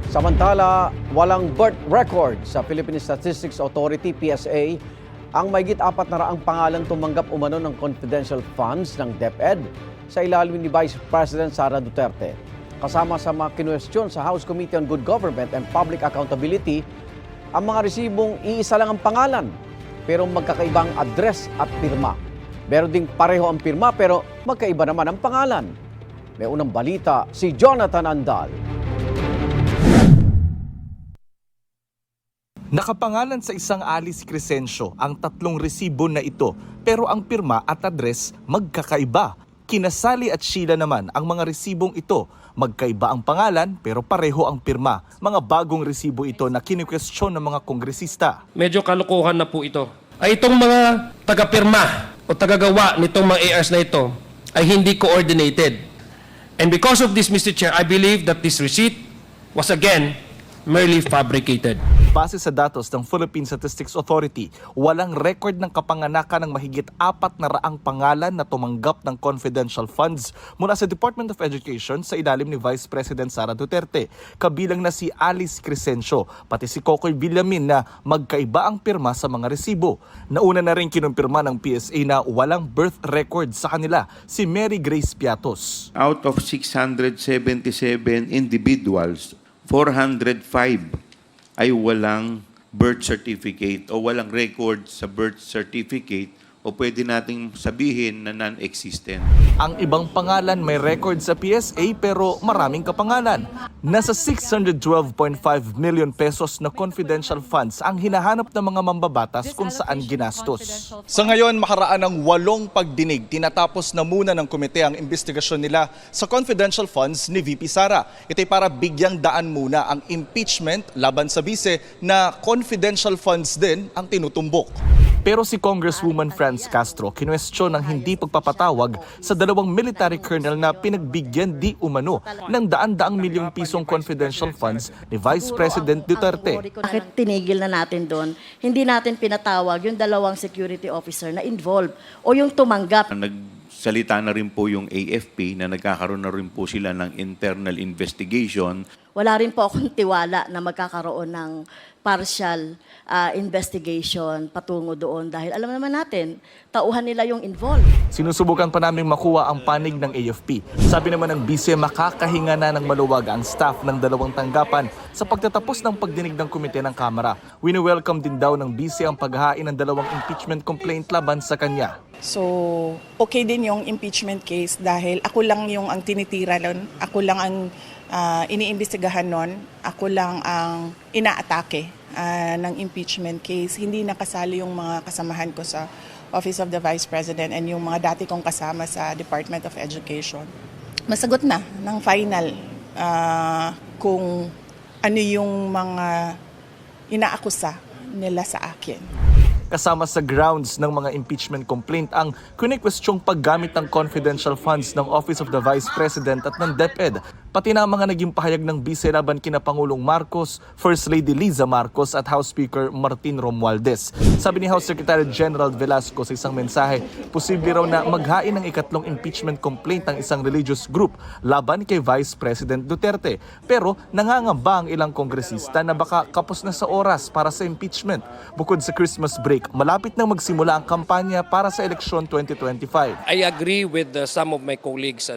Samantala, walang birth record sa Philippine Statistics Authority, PSA, ang mahigit 400 pangalang tumanggap umano ng confidential funds ng DepEd sa ilalim ni Vice President Sara Duterte. Kasama sa mga kinwestiyon sa House Committee on Good Government and Public Accountability, ang mga resibong iisa lang ang pangalan, pero magkakaibang address at pirma. Meron ding pareho ang pirma pero magkaiba naman ang pangalan. May unang balita si Jonathan Andal. Nakapangalan sa isang Alice Crescencio ang tatlong resibo na ito pero ang pirma at address magkakaiba. Kina Sally at Sheila naman ang mga resibong ito. Magkaiba ang pangalan pero pareho ang pirma. Mga bagong resibo ito na kinikwestiyon ng mga kongresista. Medyo kalokohan na po ito. Ay itong mga taga-pirma o tagagawa nitong mga ARs na ito ay hindi coordinated. And because of this, Mr. Chair, I believe that this receipt was again merely fabricated. Base sa datos ng Philippine Statistics Authority, walang record ng kapanganakan ng mahigit 400 pangalan na tumanggap ng confidential funds mula sa Department of Education sa ilalim ni Vice President Sara Duterte. Kabilang na si Alice Crescencio, pati si Cocoy Villamin na magkaiba ang pirma sa mga resibo. Nauna na rin kinumpirma ng PSA na walang birth record sa kanila, si Mary Grace Piatos. Out of 677 individuals, 405 ay walang birth certificate o walang record sa birth certificate o pwede nating sabihin na non-existent. Ang ibang pangalan may record sa PSA pero maraming kapangalan. Nasa 612.5 million pesos na confidential funds ang hinahanap ng mga mambabatas kung saan ginastos. Sa ngayon, makaraan ng 8 pagdinig, tinatapos na muna ng komite ang investigasyon nila sa confidential funds ni VP Sara. Ito'y para bigyang daan muna ang impeachment laban sa bise na confidential funds din ang tinutumbok. Pero si Congresswoman Franz Castro kinwestiyon ng hindi pagpapatawag sa 2 military colonel na pinagbigyan di umano ng daan-daang milyong pisong confidential funds ni Vice President Duterte. Bakit tinigil na natin doon? Hindi natin pinatawag yung 2 security officer na involved o yung tumanggap. Nagsalita na rin po yung AFP na nagkakaroon na rin po sila ng internal investigation. Wala rin po akong tiwala na magkakaroon ng partial investigation patungo doon dahil alam naman natin, tauhan nila yung involved. Sinusubukan pa namin makuha ang panig ng AFP. Sabi naman ng BICE, makakahinga na ng maluwag ang staff ng 2 tanggapan sa pagtatapos ng pagdinig ng komite ng Kamara. Wini-welcome din daw ng BICE ang paghahain ng 2 impeachment complaint laban sa kanya. So, okay din yung impeachment case dahil ako lang yung ang tinitira nun, ako lang ang iniimbestigahan nun, ako lang ang inaatake ng impeachment case. Hindi nakasali yung mga kasamahan ko sa Office of the Vice President and yung mga dati kong kasama sa Department of Education. Masagot na ng final kung ano yung mga inaakusa nila sa akin. Kasama sa grounds ng mga impeachment complaint ang kinikwestyong paggamit ng confidential funds ng Office of the Vice President at ng DepEd, pati na ang mga naging pahayag ng BICE laban kina Pangulong Marcos, First Lady Liza Marcos at House Speaker Martin Romualdez. Sabi ni House Secretary General Velasco sa isang mensahe, posible raw na maghain ng ikatlong impeachment complaint ng isang religious group laban kay Vice President Duterte. Pero nangangamba ang ilang kongresista na baka kapos na sa oras para sa impeachment. Bukod sa Christmas break, malapit na magsimula ang kampanya para sa eleksyon 2025. I agree with some of my colleagues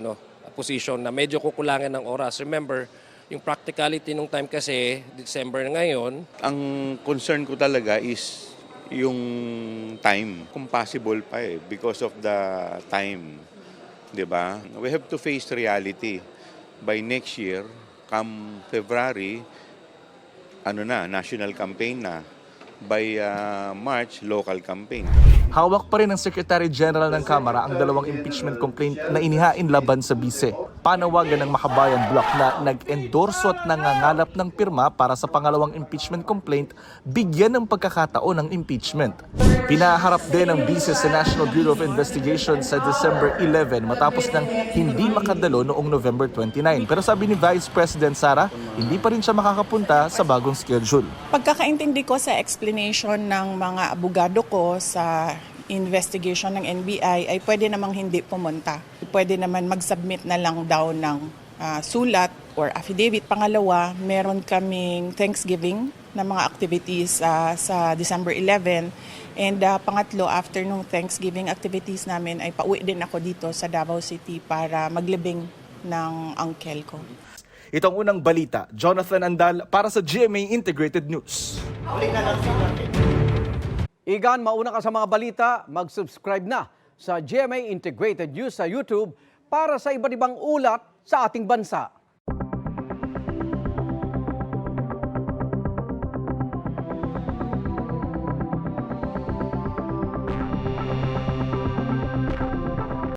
position na medyo kukulangan ng oras. Remember, yung practicality nung time kasi, December na ngayon. Ang concern ko talaga is yung time. Kung possible pa because of the time. Diba? We have to face reality. By next year, come February, national campaign na. By March, local campaign. Hawak pa rin ng Secretary General ng Kamara ang 2 impeachment complaint na inihain laban sa BICE. Panawagan ng Makabayan Bloc na nag-endorso at nangangalap ng pirma para sa pangalawang impeachment complaint, bigyan ng pagkakataon ng impeachment. Pinaharap din ng BICE sa National Bureau of Investigation sa December 11 matapos ng hindi makadalo noong November 29. Pero sabi ni Vice President Sara, hindi pa rin siya makakapunta sa bagong schedule. Pagkakaintindi ko sa explanation ng mga abogado ko sa investigation ng NBI ay pwede namang hindi pumunta. Pwede naman mag-submit na lang daw ng sulat or affidavit. Pangalawa, meron kaming Thanksgiving na mga activities sa December 11. And pangatlo, after nung Thanksgiving activities namin, ay pauwi din ako dito sa Davao City para maglibing ng uncle ko. Ito ang unang balita. Jonathan Andal para sa GMA Integrated News. Igan, mauna ka sa mga balita, mag-subscribe na sa GMA Integrated News sa YouTube para sa iba't ibang ulat sa ating bansa.